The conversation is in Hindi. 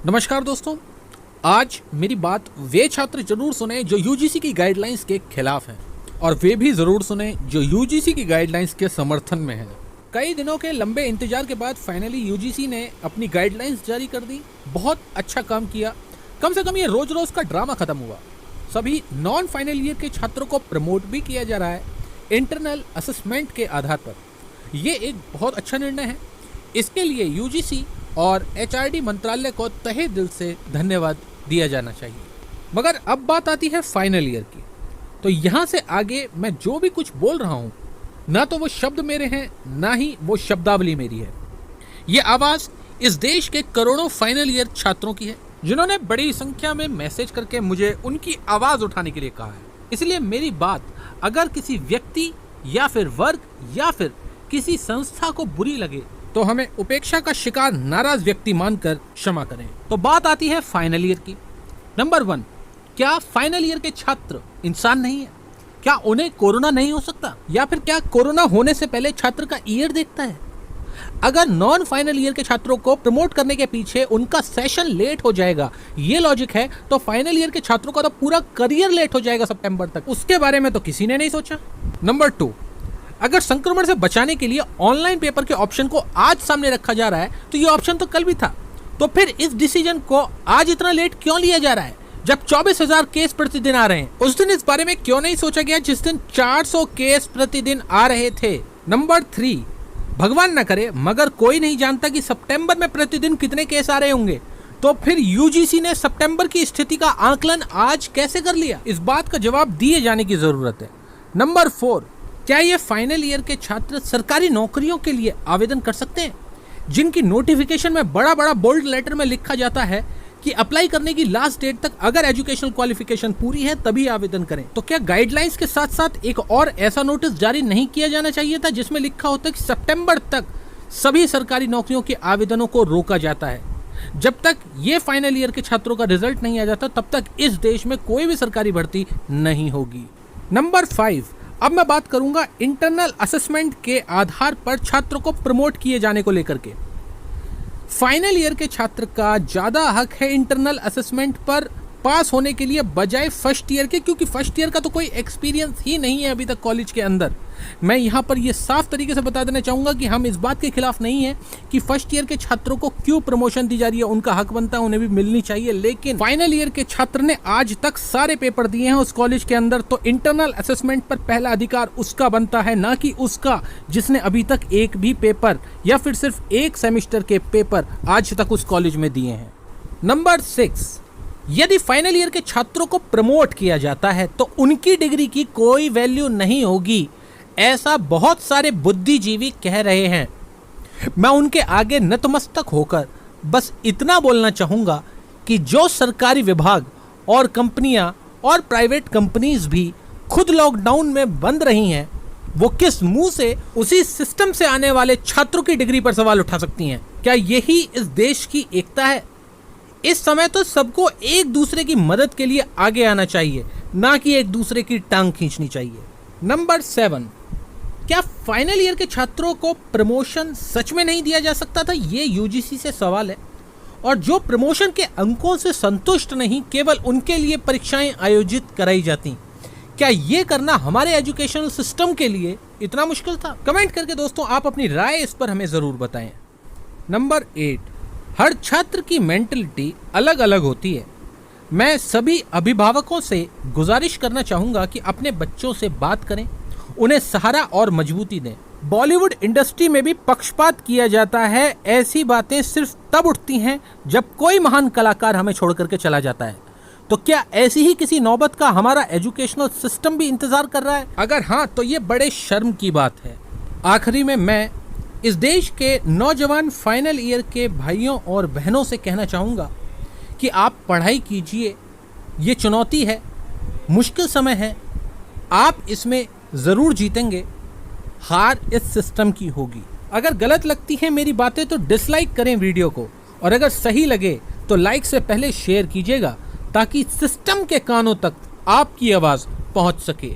नमस्कार दोस्तों, आज मेरी बात वे छात्र जरूर सुने जो यूजीसी की गाइडलाइंस के खिलाफ हैं और वे भी जरूर सुने जो यूजीसी की गाइडलाइंस के समर्थन में हैं। कई दिनों के लंबे इंतजार के बाद फाइनली यूजीसी ने अपनी गाइडलाइंस जारी कर दी। बहुत अच्छा काम किया। कम से कम ये रोज रोज का ड्रामा खत्म हुआ। सभी नॉन फाइनल ईयर के छात्रों को प्रमोट भी किया जा रहा है इंटरनल असेसमेंट के आधार पर। ये एक बहुत अच्छा निर्णय है। इसके लिए यूजीसी और एचआरडी मंत्रालय को तहे दिल से धन्यवाद दिया जाना चाहिए। मगर अब बात आती है फाइनल ईयर की। तो यहाँ से आगे मैं जो भी कुछ बोल रहा हूँ, ना तो वो शब्द मेरे हैं, ना ही वो शब्दावली मेरी है। ये आवाज़ इस देश के करोड़ों फाइनल ईयर छात्रों की है, जिन्होंने बड़ी संख्या में मैसेज करके मुझे उनकी आवाज़ उठाने के लिए कहा है। इसलिए मेरी बात अगर किसी व्यक्ति या फिर वर्ग या फिर किसी संस्था को बुरी लगे तो हमें उपेक्षा का शिकार नाराज व्यक्ति मानकर क्षमा करें। तो बात आती है फाइनल ईयर की। नंबर 1, क्या फाइनल ईयर के छात्र इंसान नहीं है? क्या उन्हें कोरोना नहीं हो सकता? या फिर क्या कोरोना होने से पहले छात्र का ईयर देखता है? अगर नॉन फाइनल ईयर के छात्रों को प्रमोट करने के पीछे उनका सेशन लेट हो जाएगा, ये लॉजिक है, तो फाइनल ईयर के छात्रों का तो पूरा करियर लेट हो जाएगा सितंबर तक। उसके बारे में तो किसी ने नहीं सोचा। नंबर 2, अगर संक्रमण से बचाने के लिए ऑनलाइन पेपर के ऑप्शन को आज सामने रखा जा रहा है, तो ये ऑप्शन तो कल भी था। तो फिर इस डिसीजन को आज इतना लेट क्यों लिया जा रहा है, जब 24,000 केस प्रतिदिन आ रहे हैं? उस दिन इस बारे में क्यों नहीं सोचा गया जिस दिन 400 केस प्रतिदिन आ रहे थे? नंबर 3, भगवान न करे मगर कोई नहीं जानता कि सितंबर में प्रतिदिन कितने केस आ रहे होंगे, तो फिर यूजीसी ने सितंबर की स्थिति का आकलन आज कैसे कर लिया? इस बात का जवाब दिए जाने की जरूरत है। नंबर 4, क्या ये फाइनल ईयर के छात्र सरकारी नौकरियों के लिए आवेदन कर सकते हैं, जिनकी नोटिफिकेशन में बड़ा बड़ा बोल्ड लेटर में लिखा जाता है कि अप्लाई करने की लास्ट डेट तक अगर एजुकेशनल क्वालिफिकेशन पूरी है तभी आवेदन करें? तो क्या गाइडलाइंस के साथ साथ एक और ऐसा नोटिस जारी नहीं किया जाना चाहिए था जिसमें लिखा होता कि सितंबर तक सभी सरकारी नौकरियों के आवेदनों को रोका जाता है? जब तक ये फाइनल ईयर के छात्रों का रिजल्ट नहीं आ जाता तब तक इस देश में कोई भी सरकारी भर्ती नहीं होगी। नंबर 5, अब मैं बात करूंगा इंटरनल असेसमेंट के आधार पर छात्रों को प्रमोट किए जाने को लेकर के। फाइनल ईयर के छात्र का ज्यादा हक है इंटरनल असेसमेंट पर पास होने के लिए बजाय फर्स्ट ईयर के, क्योंकि फर्स्ट ईयर का तो कोई एक्सपीरियंस ही नहीं है अभी तक कॉलेज के अंदर। मैं यहाँ पर ये साफ तरीके से बता देना चाहूँगा कि हम इस बात के खिलाफ नहीं है कि फर्स्ट ईयर के छात्रों को क्यों प्रमोशन दी जा रही है, उनका हक बनता है, उन्हें भी मिलनी चाहिए। लेकिन फाइनल ईयर के छात्र ने आज तक सारे पेपर दिए हैं उस कॉलेज के अंदर, तो इंटरनल असेसमेंट पर पहला अधिकार उसका बनता है, ना कि उसका जिसने अभी तक एक भी पेपर या फिर सिर्फ एक सेमेस्टर के पेपर आज तक उस कॉलेज में दिए हैं। नंबर 6, यदि फाइनल ईयर के छात्रों को प्रमोट किया जाता है तो उनकी डिग्री की कोई वैल्यू नहीं होगी, ऐसा बहुत सारे बुद्धिजीवी कह रहे हैं। मैं उनके आगे नतमस्तक होकर बस इतना बोलना चाहूँगा कि जो सरकारी विभाग और कंपनियां और प्राइवेट कंपनीज भी खुद लॉकडाउन में बंद रही हैं, वो किस मुंह से उसी सिस्टम से आने वाले छात्रों की डिग्री पर सवाल उठा सकती हैं? क्या यही इस देश की एकता है? इस समय तो सबको एक दूसरे की मदद के लिए आगे आना चाहिए, ना कि एक दूसरे की टांग खींचनी चाहिए। नंबर 7, क्या फाइनल ईयर के छात्रों को प्रमोशन सच में नहीं दिया जा सकता था? ये यूजीसी से सवाल है। और जो प्रमोशन के अंकों से संतुष्ट नहीं, केवल उनके लिए परीक्षाएं आयोजित कराई जाती, क्या ये करना हमारे एजुकेशनल सिस्टम के लिए इतना मुश्किल था? कमेंट करके दोस्तों आप अपनी राय इस पर हमें जरूर बताएं। नंबर 8, हर छात्र की मेंटलिटी अलग अलग होती है। मैं सभी अभिभावकों से गुजारिश करना चाहूँगा कि अपने बच्चों से बात करें, उन्हें सहारा और मजबूती दें। बॉलीवुड इंडस्ट्री में भी पक्षपात किया जाता है। ऐसी बातें सिर्फ तब उठती हैं जब कोई महान कलाकार हमें छोड़ करके चला जाता है। तो क्या ऐसी ही किसी नौबत का हमारा एजुकेशनल सिस्टम भी इंतजार कर रहा है? अगर हाँ, तो ये बड़े शर्म की बात है। आखिरी में मैं इस देश के नौजवान फाइनल ईयर के भाइयों और बहनों से कहना चाहूँगा कि आप पढ़ाई कीजिए। ये चुनौती है, मुश्किल समय है, आप इसमें ज़रूर जीतेंगे। हार इस सिस्टम की होगी। अगर गलत लगती हैं मेरी बातें तो डिसलाइक करें वीडियो को, और अगर सही लगे तो लाइक से पहले शेयर कीजिएगा ताकि सिस्टम के कानों तक आपकी आवाज़ पहुंच सके।